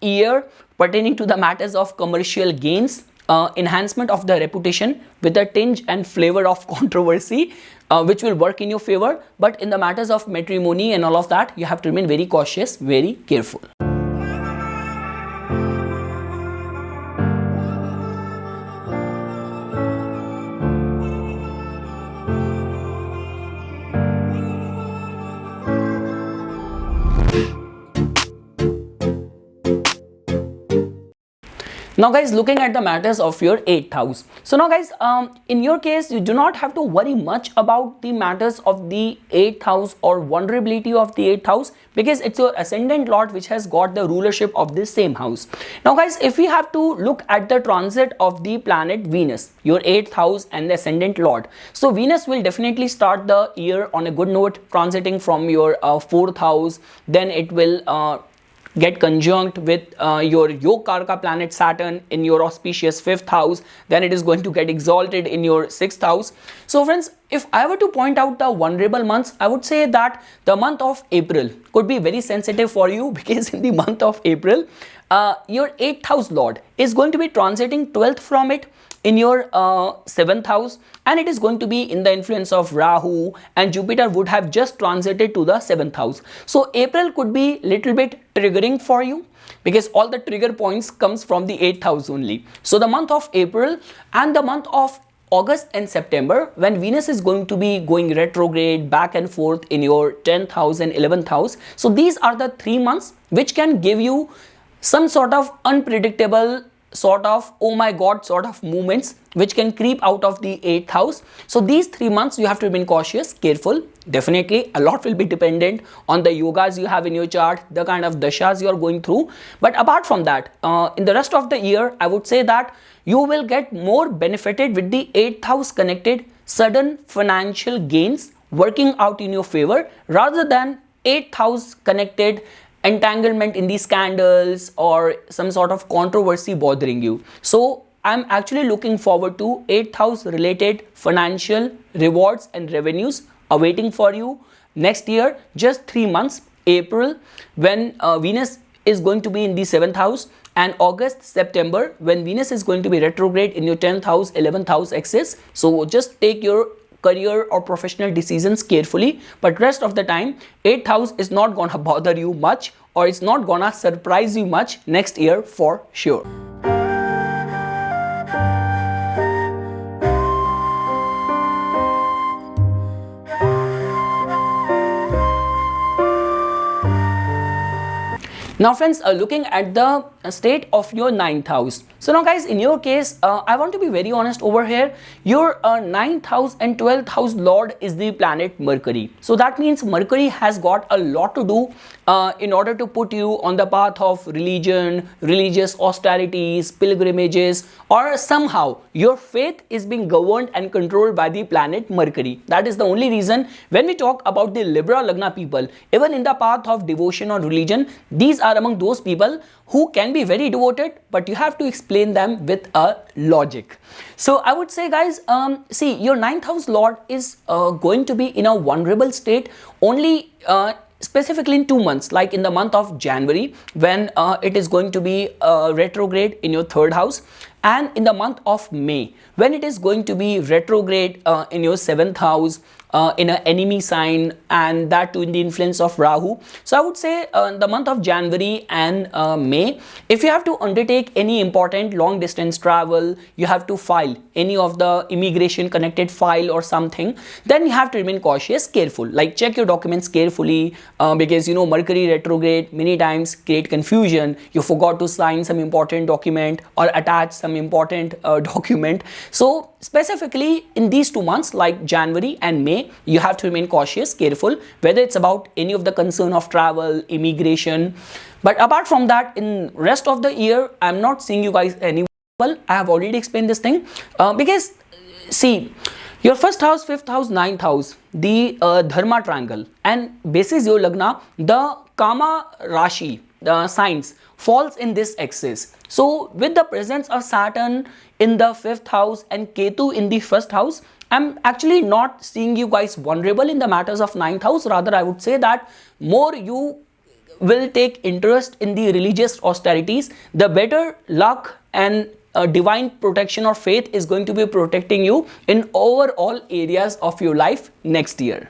S1: year pertaining to the matters of commercial gains, enhancement of the reputation with a tinge and flavor of controversy, which will work in your favor. But in the matters of matrimony and all of that, you have to remain very cautious, very careful. Now guys, looking at the matters of your 8th house. So now guys, in your case, you do not have to worry much about the matters of the 8th house or vulnerability of the 8th house, because it's your ascendant lord which has got the rulership of this same house. Now guys, if we have to look at the transit of the planet Venus, your 8th house and the ascendant lord. So Venus will definitely start the year on a good note, transiting from your 4th house. Then it will get conjunct with your Yoga planet Saturn in your auspicious 5th house. Then it is going to get exalted in your 6th house. So friends, if I were to point out the vulnerable months, I would say that the month of April could be very sensitive for you, because in the month of April, your 8th house lord is going to be transiting 12th from it in your 7th house, and it is going to be in the influence of Rahu, and Jupiter would have just transited to the 7th house. So April could be little bit triggering for you, because all the trigger points comes from the 8th house only. So the month of April and the month of August and September, when Venus is going to be going retrograde back and forth in your 10th house and 11th house. So these are the 3 months which can give you some sort of unpredictable sort of oh my god sort of movements which can creep out of the 8th house. So these 3 months you have to remain cautious, careful. Definitely a lot will be dependent on the yogas you have in your chart, the kind of dashas you are going through. But apart from that, in the rest of the year, I would say that you will get more benefited with the 8th house connected sudden financial gains working out in your favor, rather than 8th house connected entanglement in these scandals or some sort of controversy bothering you. So I'm actually looking forward to 8th house related financial rewards and revenues awaiting for you next year. Just 3 months, April when Venus is going to be in the 7th house, and August, September when Venus is going to be retrograde in your 10th house, 11th house axis. So just take your career or professional decisions carefully, but rest of the time 8th house is not gonna bother you much, or it's not gonna surprise you much next year for sure. Now friends, looking at the state of your 9th house. So now guys, in your case, I want to be very honest over here. Your 9th house and 12th house lord is the planet Mercury. So that means Mercury has got a lot to do in order to put you on the path of religion, religious austerities, pilgrimages, or somehow your faith is being governed and controlled by the planet Mercury. That is the only reason when we talk about the Libra Lagna people, even in the path of devotion or religion, these are among those people who can be very devoted, but you have to explain them with a logic. So I would say guys, see, your 9th house lord is going to be in a vulnerable state only specifically in 2 months, like in the month of January, when it is going to be retrograde in your third house, and in the month of May, when it is going to be retrograde in your seventh house, in an enemy sign, and that too in the influence of Rahu. So I would say the month of January and May, if you have to undertake any important long distance travel, you have to file any of the immigration connected file or something, then you have to remain cautious, careful, like check your documents carefully, because you know Mercury retrograde many times create confusion. You forgot to sign some important document or attach some important document. So specifically in these 2 months, like January and May, you have to remain cautious, careful, whether it's about any of the concern of travel, immigration. But apart from that, in rest of the year, I'm not seeing you guys any well. I have already explained this thing, because see, your first house, fifth house, ninth house, the Dharma Triangle, and basis your Lagna, the Kama Rashi, the signs falls in this axis. So with the presence of Saturn in the fifth house and Ketu in the first house, I'm actually not seeing you guys vulnerable in the matters of ninth house. Rather, I would say that more you will take interest in the religious austerities, the better luck and divine protection or faith is going to be protecting you in overall areas of your life next year.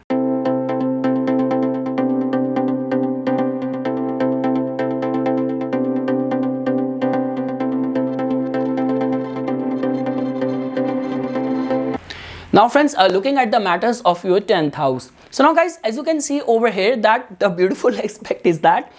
S1: Now friends, looking at the matters of your 10th house. So now guys, as you can see over here, that the beautiful aspect is that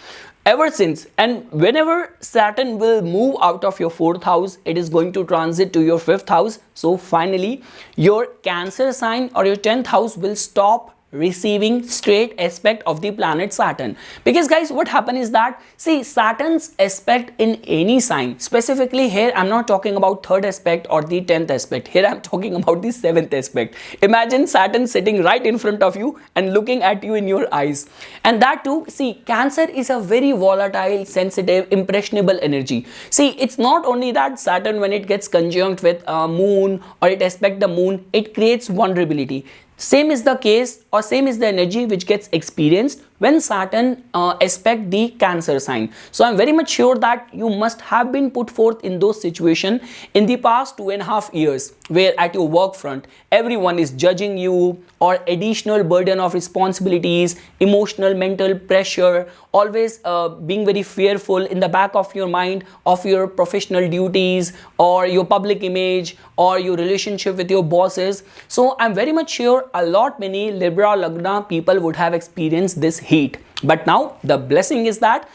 S1: ever since and whenever Saturn will move out of your 4th house, it is going to transit to your 5th house. So finally, your Cancer sign or your 10th house will stop receiving straight aspect of the planet Saturn. Because guys, what happen is that, see, Saturn's aspect in any sign, specifically here I'm not talking about 3rd aspect or the 10th aspect, here I'm talking about the 7th aspect. Imagine Saturn sitting right in front of you and looking at you in your eyes. And that too, see, Cancer is a very volatile, sensitive, impressionable energy. See, it's not only that Saturn, when it gets conjunct with moon or it aspect the moon, it creates vulnerability. Same is the case, or same is the energy which gets experienced when Saturn aspect the Cancer sign. So I'm very much sure that you must have been put forth in those situations in the past 2.5 years, where at your work front everyone is judging you, or additional burden of responsibilities, emotional, mental pressure, always being very fearful in the back of your mind of your professional duties or your public image or your relationship with your bosses. So I'm very much sure a lot many Libra Lagna people would have experienced this heat. But now the blessing is that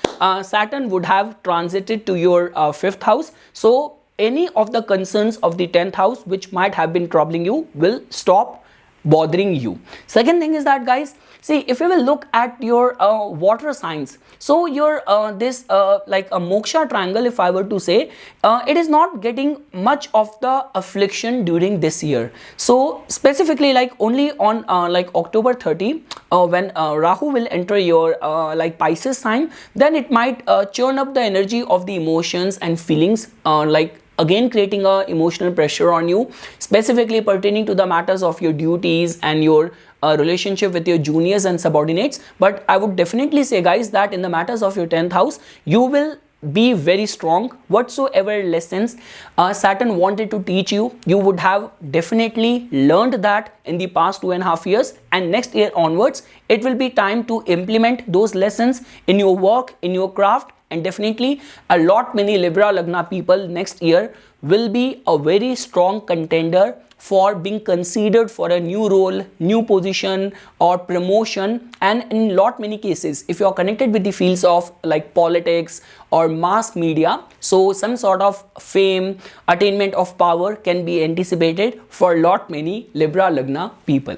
S1: Saturn would have transited to your 5th house. So any of the concerns of the 10th house which might have been troubling you will stop bothering you. Second thing is that guys, see, if you will look at your water signs, so your this like a moksha triangle, if I were to say, it is not getting much of the affliction during this year. So specifically, like only on like October 30, when Rahu will enter your like Pisces sign, then it might churn up the energy of the emotions and feelings, like again creating a emotional pressure on you, specifically pertaining to the matters of your duties and your relationship with your juniors and subordinates. But I would definitely say guys that in the matters of your 10th house, you will be very strong. Whatsoever lessons Saturn wanted to teach you, you would have definitely learned that in the past 2.5 years, and next year onwards it will be time to implement those lessons in your work, in your craft. And definitely a lot many Libra Lagna people next year will be a very strong contender for being considered for a new role, new position or promotion. And in lot many cases, if you are connected with the fields of like politics or mass media, so some sort of fame, attainment of power can be anticipated for lot many Libra Lagna people.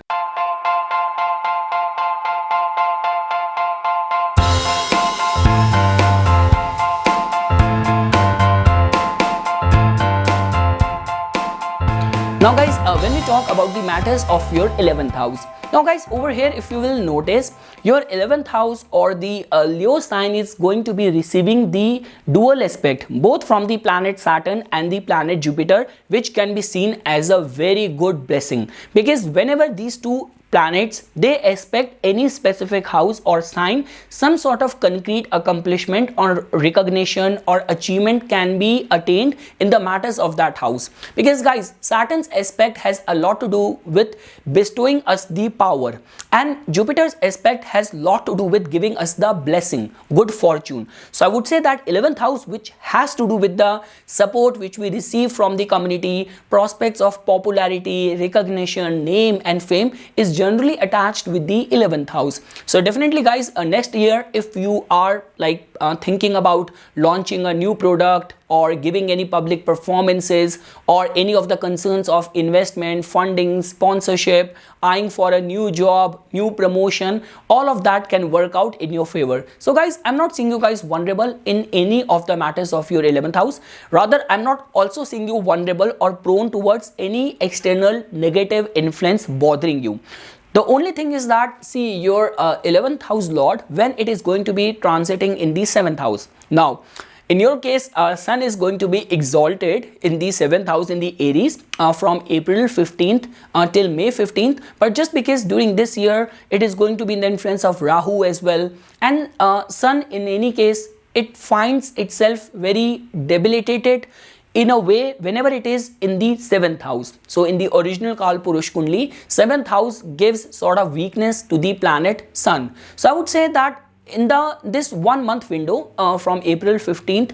S1: Now guys, when we talk about the matters of your 11th house, now guys, over here if you will notice, your 11th house or the Leo sign is going to be receiving the dual aspect both from the planet Saturn and the planet Jupiter, which can be seen as a very good blessing, because whenever these two planets, they expect any specific house or sign some sort of concrete accomplishment or recognition or achievement can be attained in the matters of that house. Because guys, Saturn's aspect has a lot to do with bestowing us the power, and Jupiter's aspect has a lot to do with giving us the blessing, good fortune. So I would say that 11th house, which has to do with the support which we receive from the community, prospects of popularity, recognition, name and fame, is generally attached with the 11th house. So definitely guys, next year if you are like thinking about launching a new product or giving any public performances or any of the concerns of investment, funding, sponsorship, eyeing for a new job, new promotion, all of that can work out in your favor. So guys, I'm not seeing you guys vulnerable in any of the matters of your 11th house. Rather, I'm not also seeing you vulnerable or prone towards any external negative influence bothering you. The only thing is that, see, your 11th house lord, when it is going to be transiting in the 7th house. Now, in your case, Sun is going to be exalted in the 7th house in the Aries from April 15th till May 15th. But just because during this year, it is going to be in the influence of Rahu as well. And Sun, in any case, it finds itself very debilitated in a way whenever it is in the 7th house. So in the original Kal Purush Kundli, 7th house gives sort of weakness to the planet Sun. So I would say that in this 1 month window from April 15th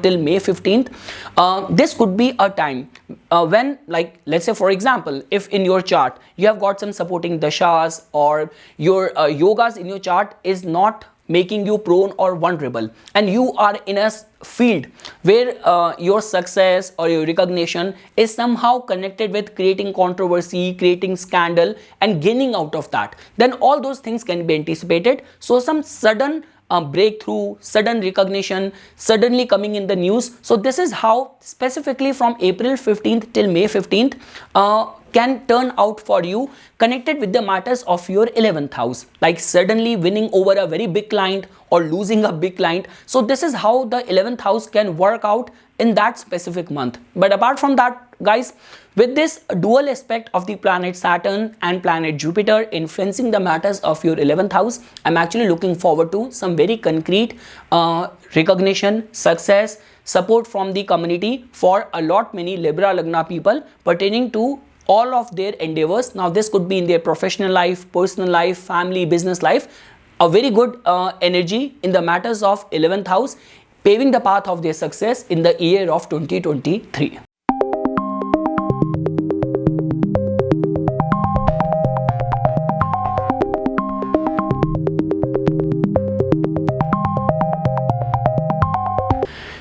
S1: till May 15th, this could be a time when, like, let's say for example, if in your chart you have got some supporting dashas or your yogas in your chart is not making you prone or vulnerable, and you are in a field where your success or your recognition is somehow connected with creating controversy, creating scandal and gaining out of that, then all those things can be anticipated. So some sudden breakthrough, sudden recognition, suddenly coming in the news. So this is how specifically from April 15th till May 15th can turn out for you, connected with the matters of your 11th house, like suddenly winning over a very big client or losing a big client. So this is how the 11th house can work out in that specific month. But apart from that, guys, with this dual aspect of the planet Saturn and planet Jupiter influencing the matters of your 11th house, I'm actually looking forward to some very concrete recognition, success, support from the community for a lot many Libra Lagna people pertaining to all of their endeavors. Now this could be in their professional life, personal life, family, business life. A very good energy in the matters of 11th house, paving the path of their success in the year of 2023.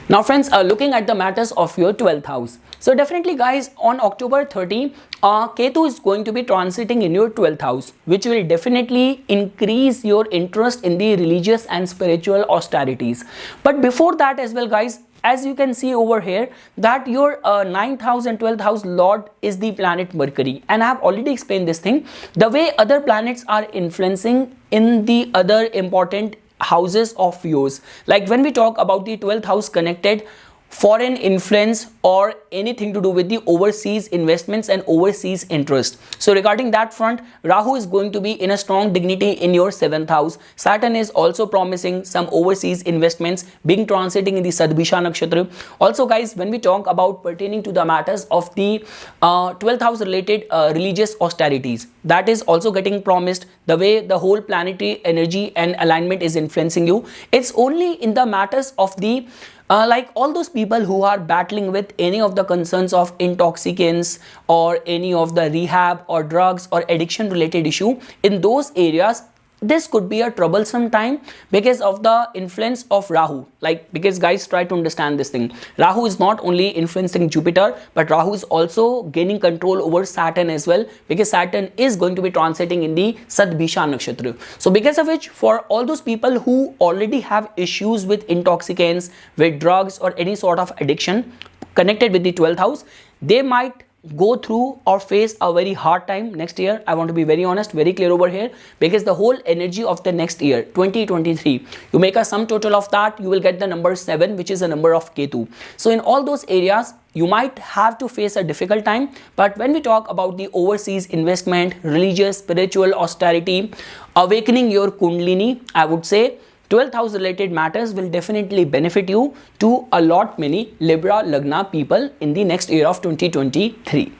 S1: Now friends, looking at the matters of your 12th house. So definitely guys, on October 30, Ketu is going to be transiting in your 12th house, which will definitely increase your interest in the religious and spiritual austerities. But before that as well guys, as you can see over here, that your 9th house and 12th house lord is the planet Mercury. And I have already explained this thing, the way other planets are influencing in the other important houses of yours. Like when we talk about the 12th house connected, foreign influence or anything to do with the overseas investments and overseas interest. So regarding that front, Rahu is going to be in a strong dignity in your 7th house. Saturn is also promising some overseas investments being transiting in the Sadbhisha Nakshatra. Also guys, when we talk about pertaining to the matters of the 12th house related religious austerities, that is also getting promised. The way the whole planetary energy and alignment is influencing you, it's only in the matters of the like all those people who are battling with any of the concerns of intoxicants or any of the rehab or drugs or addiction related issue, in those areas this could be a troublesome time because of the influence of Rahu. Like, because guys, try to understand this thing. Rahu is not only influencing Jupiter, but Rahu is also gaining control over Saturn as well, because Saturn is going to be transiting in the Sadbhisha Nakshatra. So because of which, for all those people who already have issues with intoxicants, with drugs or any sort of addiction connected with the 12th house, they might go through or face a very hard time next year. I want to be very honest, very clear over here, because the whole energy of the next year 2023, you make a sum total of that, you will get the number 7, which is a number of Ketu. So in all those areas you might have to face a difficult time. But when we talk about the overseas investment, religious, spiritual, austerity, awakening your kundalini, I would say 12th house related matters will definitely benefit you to a lot many Libra Lagna people in the next year of 2023.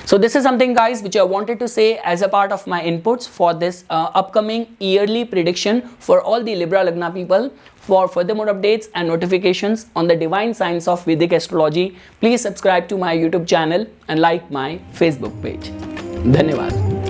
S1: So this is something, guys, which I wanted to say as a part of my inputs for this upcoming yearly prediction for all the Libra Lagna people. For further more updates and notifications on the divine science of Vedic astrology, please subscribe to my YouTube channel and like my Facebook page. Dhanyavad.